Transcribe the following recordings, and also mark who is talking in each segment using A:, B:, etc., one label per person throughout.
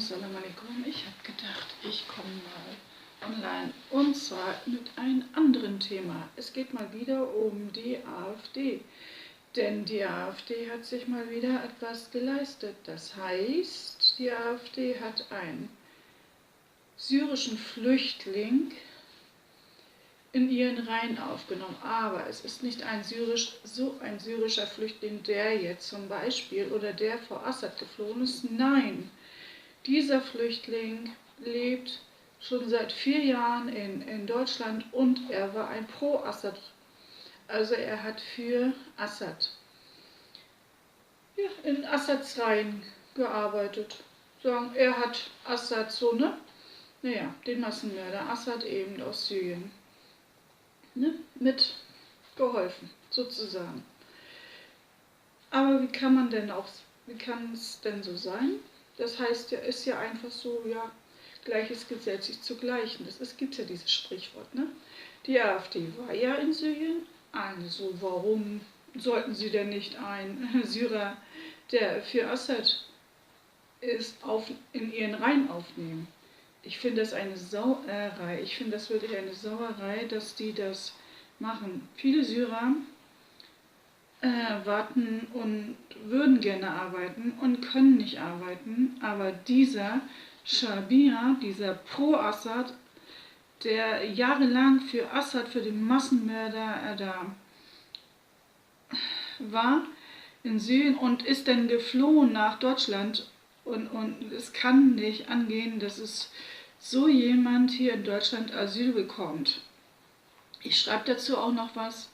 A: Assalamu alaikum. Ich habe gedacht, ich komme mal online und zwar mit einem anderen Thema. Es geht mal wieder um die AfD, denn die AfD hat sich mal wieder etwas geleistet. Das heißt, die AfD hat einen syrischen Flüchtling in ihren Reihen aufgenommen, aber es ist nicht ein syrischer Flüchtling, der jetzt zum Beispiel oder der vor Assad geflohen ist. Nein, dieser Flüchtling lebt schon seit 4 Jahren in Deutschland und er war ein Pro-Assad. Also er hat für Assad, ja, in Assads Reihen gearbeitet. Sagen, er hat Assad so, ne? Naja, den Massenmörder Assad eben aus Syrien, ne, mit geholfen, sozusagen. Aber wie kann es denn so sein? Das heißt, ja, ist ja einfach so, ja, Gleiches Gesetz ist zu Gleichen. Es gibt ja dieses Sprichwort, ne? Die AfD war ja in Syrien, also warum sollten sie denn nicht einen Syrer, der für Assad ist, in ihren Reihen aufnehmen? Ich finde das eine Sauerei. Ich finde das wirklich eine Sauerei, dass die das machen. Viele Syrer warten und würden gerne arbeiten und können nicht arbeiten, aber dieser Schabir, dieser Pro-Assad, der jahrelang für Assad, für den Massenmörder da war in Syrien und ist dann geflohen nach Deutschland und es kann nicht angehen, dass es so jemand hier in Deutschland Asyl bekommt. Ich schreibe dazu auch noch was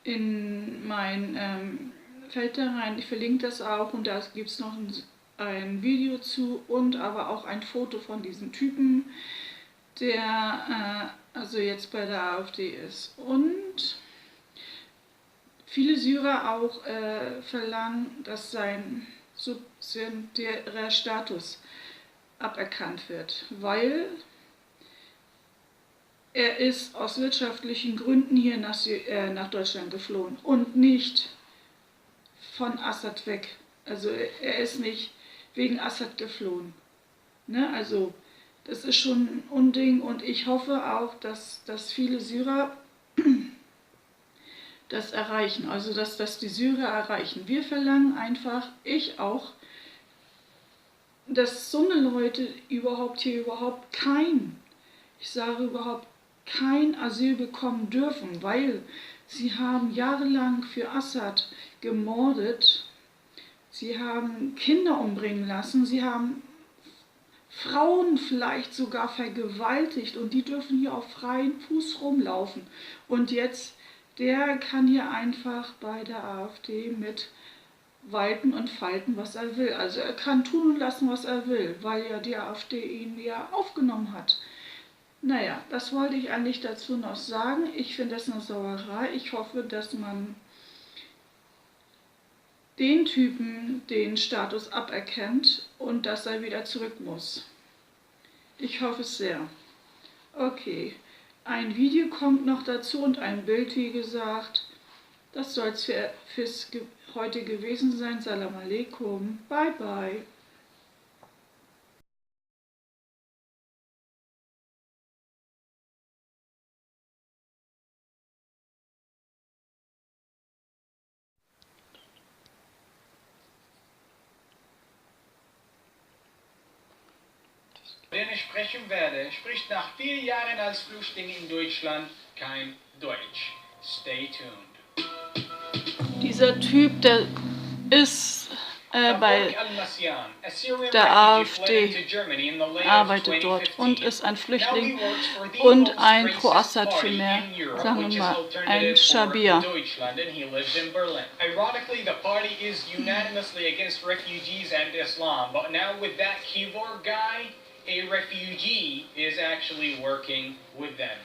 A: in mein Feld da rein. Ich verlinke das auch und da gibt es noch ein Video zu und aber auch ein Foto von diesem Typen, der also jetzt bei der AfD ist. Und viele Syrer auch verlangen, dass sein subsidiärer Status aberkannt wird, weil er ist aus wirtschaftlichen Gründen hier nach Deutschland geflohen und nicht von Assad weg. Also er ist nicht wegen Assad geflohen. Ne? Also das ist schon ein Unding und ich hoffe auch, dass viele Syrer das erreichen, also dass das die Syrer erreichen. Wir verlangen einfach, ich auch, dass so eine Leute überhaupt kein Asyl bekommen dürfen, weil sie haben jahrelang für Assad gemordet, sie haben Kinder umbringen lassen, sie haben Frauen vielleicht sogar vergewaltigt und die dürfen hier auf freiem Fuß rumlaufen. Und jetzt, der kann hier einfach bei der AfD mit walten und falten, was er will. Also er kann tun und lassen, was er will, weil ja die AfD ihn ja aufgenommen hat. Naja, das wollte ich eigentlich dazu noch sagen. Ich finde das eine Sauerei. Ich hoffe, dass man den Typen den Status aberkennt und dass er wieder zurück muss. Ich hoffe es sehr. Okay, ein Video kommt noch dazu und ein Bild, wie gesagt. Das soll es fürs heute gewesen sein. Salam alaikum. Bye bye.
B: Den ich sprechen werde, spricht nach 4 Jahren als Flüchtling in Deutschland kein Deutsch. Stay tuned.
A: Dieser Typ, der ist bei der AfD, arbeitet dort und ist ein Flüchtling und ein Pro-Assad für mehr, sagen wir mal, ein Schabir.
B: Ironically, the party is unanimously against refugees and Islam, but now with that Kevork guy, a refugee is actually working with them.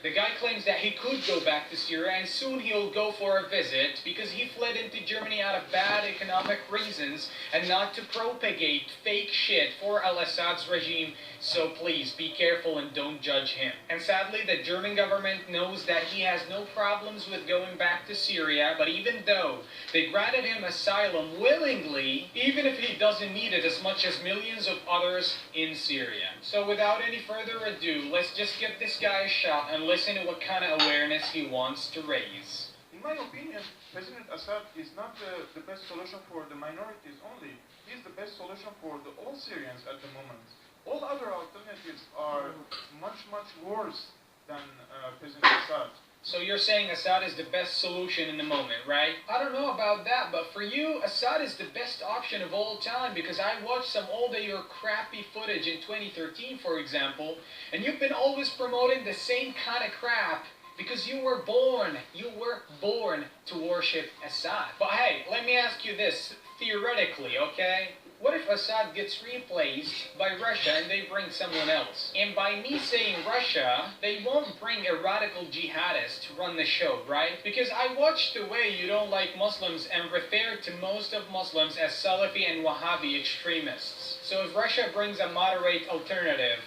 B: The guy claims that he could go back to Syria and soon he'll go for a visit because he fled into Germany out of bad economic reasons and not to propagate fake shit for al-Assad's regime So please, be careful and don't judge him. And sadly, the German government knows that he has no problems with going back to Syria, but even though they granted him asylum willingly, even if he doesn't need it as much as millions of others in Syria. So without any further ado, let's just give this guy a shot and listen to what kind of awareness he wants to raise.
C: In my opinion, President Assad is not the best solution for the minorities only. He is the best solution for all Syrians at the moment. All other alternatives are much, much worse than President Assad.
B: So you're saying Assad is the best solution in the moment, right? I don't know about that, but for you, Assad is the best option of all time, because I watched some old of your crappy footage in 2013, for example, and you've been always promoting the same kind of crap because you were born to worship Assad. But hey, let me ask you this, theoretically, okay? What if Assad gets replaced by Russia and they bring someone else? And by me saying Russia, they won't bring a radical jihadist to run the show, right? Because I watched the way you don't like Muslims and refer to most of Muslims as Salafi and Wahhabi extremists. So if Russia brings a moderate alternative,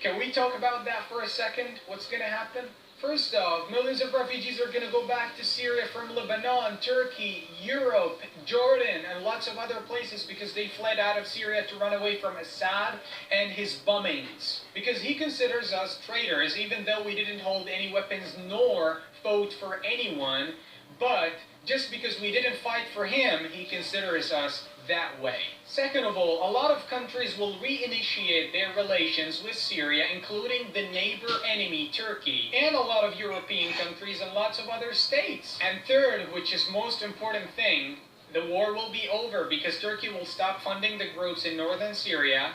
B: can we talk about that for a second? What's gonna happen? First off, millions of refugees are going to go back to Syria from Lebanon, Turkey, Europe, Jordan, and lots of other places because they fled out of Syria to run away from Assad and his bombings. Because he considers us traitors, even though we didn't hold any weapons nor fought for anyone. But just because we didn't fight for him, he considers us that way. Second of all, a lot of countries will reinitiate their relations with Syria, including the neighbor enemy, Turkey, and a lot of European countries and lots of other states. And third, which is most important thing, the war will be over because Turkey will stop funding the groups in northern Syria,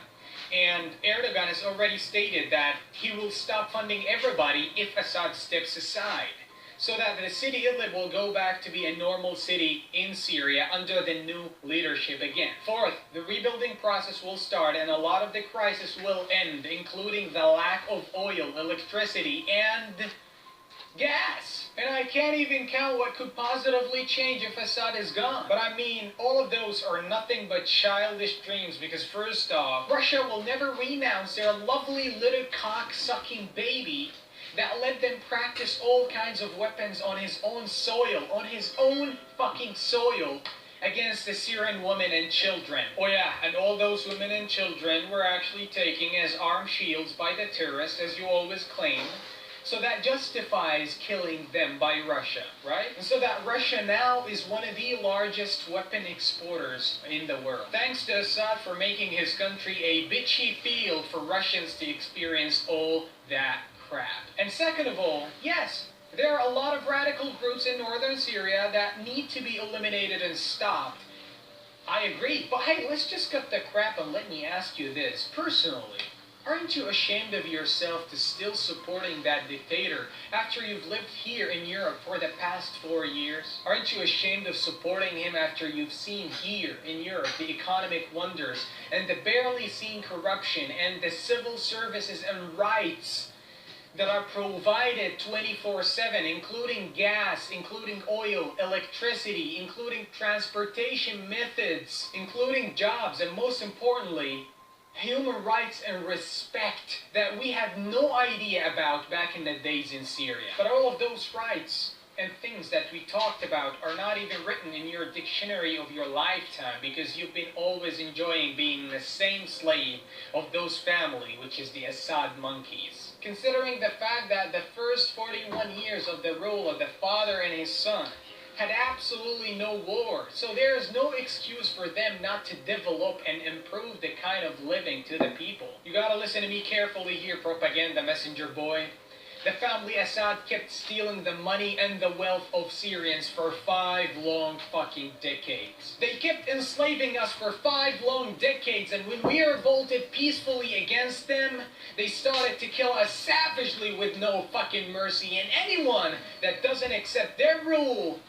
B: and Erdogan has already stated that he will stop funding everybody if Assad steps aside, so that the city Idlib will go back to be a normal city in Syria under the new leadership again. Fourth, the rebuilding process will start and a lot of the crisis will end, including the lack of oil, electricity, and gas. And I can't even count what could positively change if Assad is gone. But I mean, all of those are nothing but childish dreams, because first off, Russia will never renounce their lovely little cock-sucking baby that let them practice all kinds of weapons on his own soil, on his own fucking soil, against the Syrian women and children. Oh yeah, and all those women and children were actually taken as armed shields by the terrorists, as you always claim. So that justifies killing them by Russia, right? And so that Russia now is one of the largest weapon exporters in the world. Thanks to Assad for making his country a bitchy field for Russians to experience all that crap. And second of all, yes, there are a lot of radical groups in northern Syria that need to be eliminated and stopped. I agree, but hey, let's just cut the crap and let me ask you this. Personally, aren't you ashamed of yourself to still supporting that dictator after you've lived here in Europe for the past 4 years? Aren't you ashamed of supporting him after you've seen here in Europe the economic wonders and the barely seen corruption and the civil services and rights that are provided 24/7, including gas, including oil, electricity, including transportation methods, including jobs, and most importantly, human rights and respect that we had no idea about back in the days in Syria. But all of those rights and things that we talked about are not even written in your dictionary of your lifetime, because you've been always enjoying being the same slave of those family, which is the Assad monkeys. Considering the fact that the first 41 years of the rule of the father and his son had absolutely no war, so there is no excuse for them not to develop and improve the kind of living to the people. You gotta listen to me carefully here, propaganda messenger boy. The family Assad kept stealing the money and the wealth of Syrians for 5 long fucking decades. They kept enslaving us for 5 long decades, and when we revolted peacefully against them, they started to kill us savagely with no fucking mercy, and anyone that doesn't accept their rule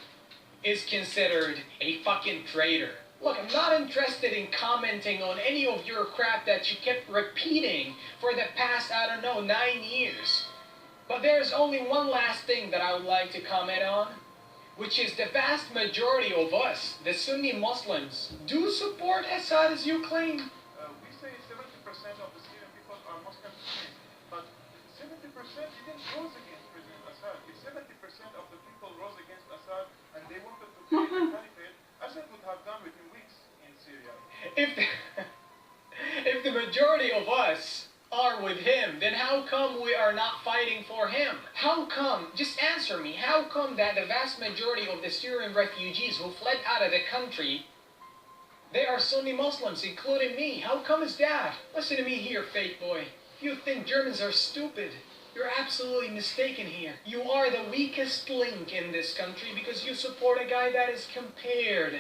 B: is considered a fucking traitor. Look, I'm not interested in commenting on any of your crap that you kept repeating for the past, 9 years. But there's only one last thing that I would like to comment on, which is the vast majority of us, the Sunni Muslims, do support Assad as you claim.
C: We say 70% of the Syrian people are Muslim Sunnis, but 70% didn't rose against President Assad. If 70% of the people rose against Assad and they wanted to create a caliphate, Assad would have done within weeks in Syria.
B: If the majority of us are with him, then how come we are not fighting for him? How come, just answer me, how come that the vast majority of the Syrian refugees who fled out of the country, they are Sunni Muslims, including me? How come is that? Listen to me here, fake boy. If you think Germans are stupid, you're absolutely mistaken here. You are the weakest link in this country because you support a guy that is compared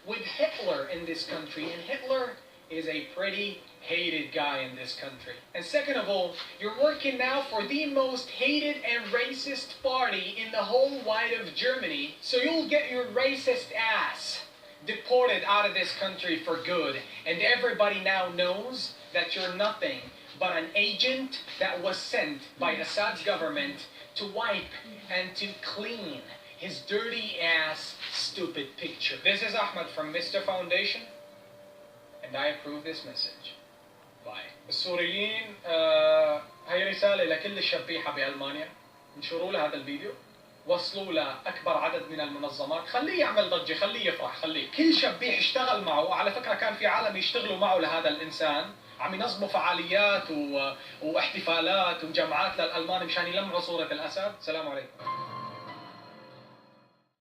B: with Hitler in this country, and Hitler is a pretty hated guy in this country. And second of all, you're working now for the most hated and racist party in the whole wide of Germany, so you'll get your racist ass deported out of this country for good. And everybody now knows that you're nothing but an agent that was sent by Assad's government to wipe and to clean his dirty ass stupid picture. This is Ahmed from Mr. Foundation, and I approve this message. Bye. السوريين هي رسالة لكل الشبيحة بألمانيا، انشروا له هذا الفيديو، وصلوا له أكبر عدد من المنظمات، خليه يعمل ضجة، خليه يفرح، خليه. كل شبيح اشتغل معه، على فكرة كان في عالم يشتغلوا معه لهذا الإنسان، عم ينظموا فعاليات واحتفالات وجمعات للألمان مشان يلمعوا صورة الأسد. السلام عليكم.